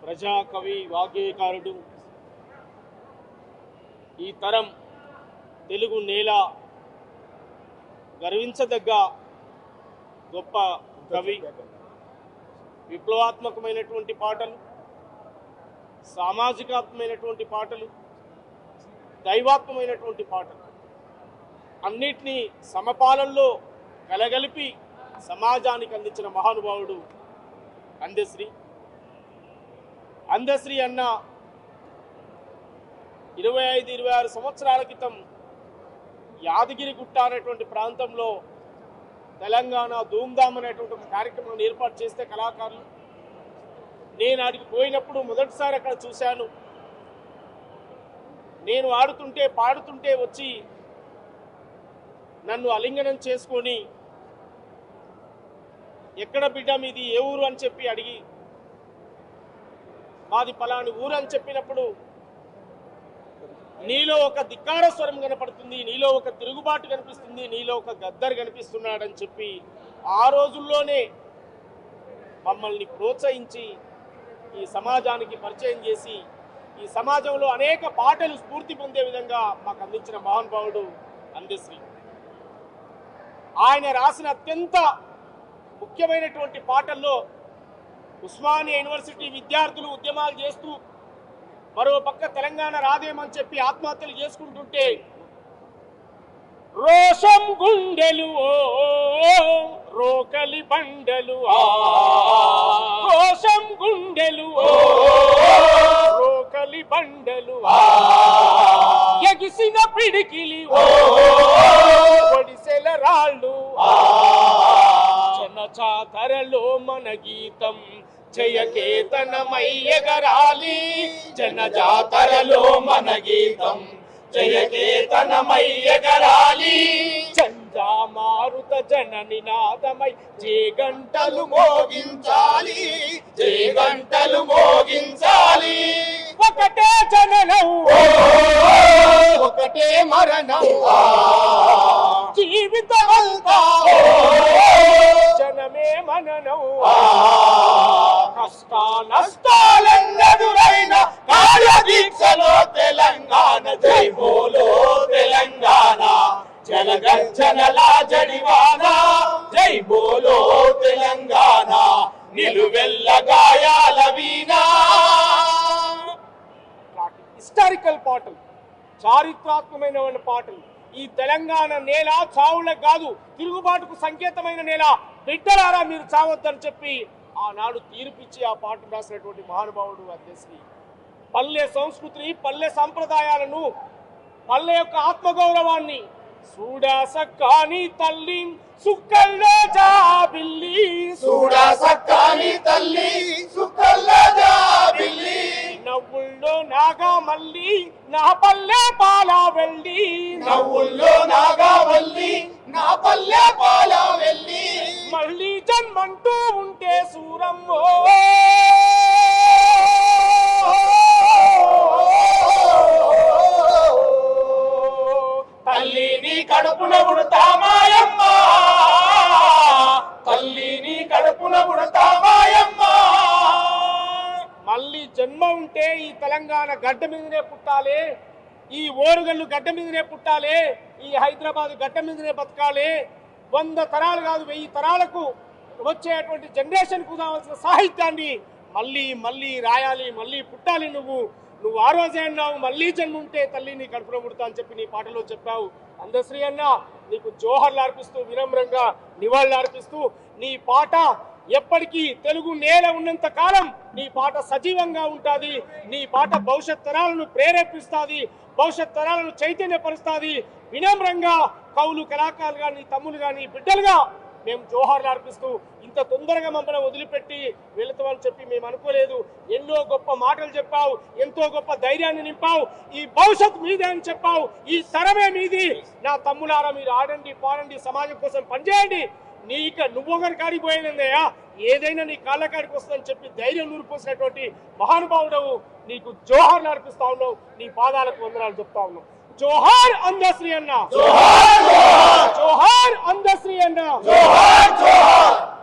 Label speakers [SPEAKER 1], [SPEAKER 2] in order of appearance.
[SPEAKER 1] ప్రజాకవి వాగ్గేయకారుడు, ఈ తరం తెలుగు నేల గర్వించదగ్గ గొప్ప కవి. విప్లవాత్మకమైనటువంటి పాటలు, సామాజికాత్మకమైనటువంటి పాటలు, దైవాత్మమైనటువంటి పాటలు అన్నిటినీ సమపాలనలో కలగలిపి సమాజానికి అందించిన మహానుభావుడు అందశ్రీ. అందశ్రీ అన్న 25-26 సంవత్సరాల క్రితం యాదగిరిగుట్ట అనేటువంటి ప్రాంతంలో తెలంగాణ ధూమ్ధామ్ అనేటువంటి ఒక కార్యక్రమం ఏర్పాటు చేస్తే కళాకారులు, నేను ఆడికి పోయినప్పుడు మొదటిసారి అక్కడ చూశాను. నేను ఆడుతుంటే పాడుతుంటే వచ్చి నన్ను ఆలింగనం చేసుకొని ఎక్కడ బిడ్డ మీది ఏ ఊరు అని చెప్పి అడిగి, మాది పలాని ఊరు అని చెప్పినప్పుడు నీలో ఒక ధిక్కార స్వరం కనపడుతుంది, నీలో ఒక తిరుగుబాటు కనిపిస్తుంది, నీలో ఒక గద్దర్ కనిపిస్తున్నాడని చెప్పి ఆ రోజుల్లోనే మమ్మల్ని ప్రోత్సహించి ఈ సమాజానికి పరిచయం చేసి ఈ సమాజంలో అనేక పాటలు స్ఫూర్తి పొందే విధంగా మాకు అందించిన మహానుభావుడు అందశ్రీ. ఆయన రాసిన అత్యంత ముఖ్యమైనటువంటి పాటల్లో ఉస్మానియా యూనివర్సిటీ విద్యార్థులు ఉద్యమాలు చేస్తూ మరో పక్క తెలంగాణ రాదేమని చెప్పి ఆత్మహత్యలు చేసుకుంటుంటే, రోషం గుండెలు ఓ రోకలి బండలు, రోషం గుండెలు ఓ రోకలి బండలు, ఎగిసిన పిడికిలి ఓ ఒడిసెల రాళ్ళు, జనజాతరలో మన గీతం జయకేతనమై ఎగరాలి, జనజాతరలో మన గీతం జయకేతనమై ఎగరాలి, జంజామారుత జన నినాదమై జేగంటలు మోగించాలి, జేగంటలు మోగించాలి. ఒకటే జననం ఒకటే మరణం, జీవితమంతా జనమే మననం, కష్ట నష్టాలెన్నెదురైన కార్యదీక్షలో తెలంగాణ జై బోలో తెలంగాణ, జనగర్జనలా జడివాన జై బోలో తెలంగాణ, నిలువెల్ల గాయాల వీణా. హిస్టారికల్ పాటలు, చారిత్రాత్మకమైన పాటలు. ఈ తెలంగాణ నేల చావులకు కాదు, తిరుగుబాటుకు సంకేతమైన నేల. బిడ్డలారా మీరు చావద్దని చెప్పి ఆనాడు తీర్పిచ్చి ఆ పాట రాసినటువంటి మహానుభావుడు అందశ్రీ. పల్లె సంస్కృతిని, పల్లె సంప్రదాయాలను, పల్లె యొక్క ఆత్మగౌరవాన్ని సూడాసక్కాని తల్లి సుక్కల్లో జాబిల్లి, సూడాసక్కాని తల్లి సుక్కల్లో జాబిల్లి, నవ్వుల్లో నాగా మల్లి నా పల్లె పాలా వెళ్ళి, నవ్వుల్లో నాగా మల్లి నా పల్లె పాలా వెళ్ళి, మళ్ళీ జన్మంటూ ఉంటే సూరమ్మో తల్లిని కడుపున పుడతామాయమ్మ, తల్లిని కడుపున పుడతామాయమ్మ. మళ్ళీ జన్మ ఉంటే ఈ తెలంగాణ గడ్డ మీదనే పుట్టాలి, ఈ ఓరుగల్లు గడ్డ మీదనే పుట్టాలి, ఈ హైదరాబాద్ గడ్డ మీదనే బతకాలి. 100 తరాలు కాదు 1000 తరాలకు వచ్చేటువంటి జనరేషన్కు కావాల్సిన సాహిత్యాన్ని మళ్ళీ మళ్ళీ రాయాలి, మళ్ళీ పుట్టాలి. నువ్వు ఆ రోజే అన్నావు, మళ్ళీ జన్మ ఉంటే తల్లి నీ కడుపులో పుడతా అని చెప్పి నీ పాటలో చెప్పావు. అందశ్రీ అన్న, నీకు జోహర్లు అర్పిస్తూ, వినమ్రంగా నివాళులు అర్పిస్తూ, నీ పాట ఎప్పటికీ తెలుగు నేల ఉన్నంత కాలం నీ పాట సజీవంగా ఉంటుంది. నీ పాట భవిష్యత్ తరాలను ప్రేరేపిస్తుంది, భవిష్యత్ తరాలను చైతన్యపరుస్తుంది. వినమ్రంగా కవులు, కళాకారులుగా, నీ తమ్ములుగా, నీ బిడ్డలుగా మేము జోహార్లు అర్పిస్తూ, ఇంత తొందరగా మమ్మల్ని వదిలిపెట్టి వెళుతామని చెప్పి మేము అనుకోలేదు. ఎన్నో గొప్ప మాటలు చెప్పావు, ఎంతో గొప్ప ధైర్యాన్ని నింపావు. ఈ భవిష్యత్ మీదే అని చెప్పావు, ఈ తరమే మీది. నా తమ్ములారా, మీరు ఆడండి, పాడండి, సమాజం కోసం పనిచేయండి. నువ్వు ఒకరి కాడికి పోయినదయ్యా, ఏదైనా నీ కాళ్ళ కాడికి వస్తుందని చెప్పి ధైర్యం నూరిపోసినటువంటి మహానుభావుడవు. నీకు జోహార్లు అర్పిస్తా ఉన్నావు, నీ పాదాలకు వందనాలు చెప్తా ఉన్నావు. जोहार अंधश्री अन्ना, जोहार जोहार, जोहार अंधश्री अन्ना, जोहार जोहार।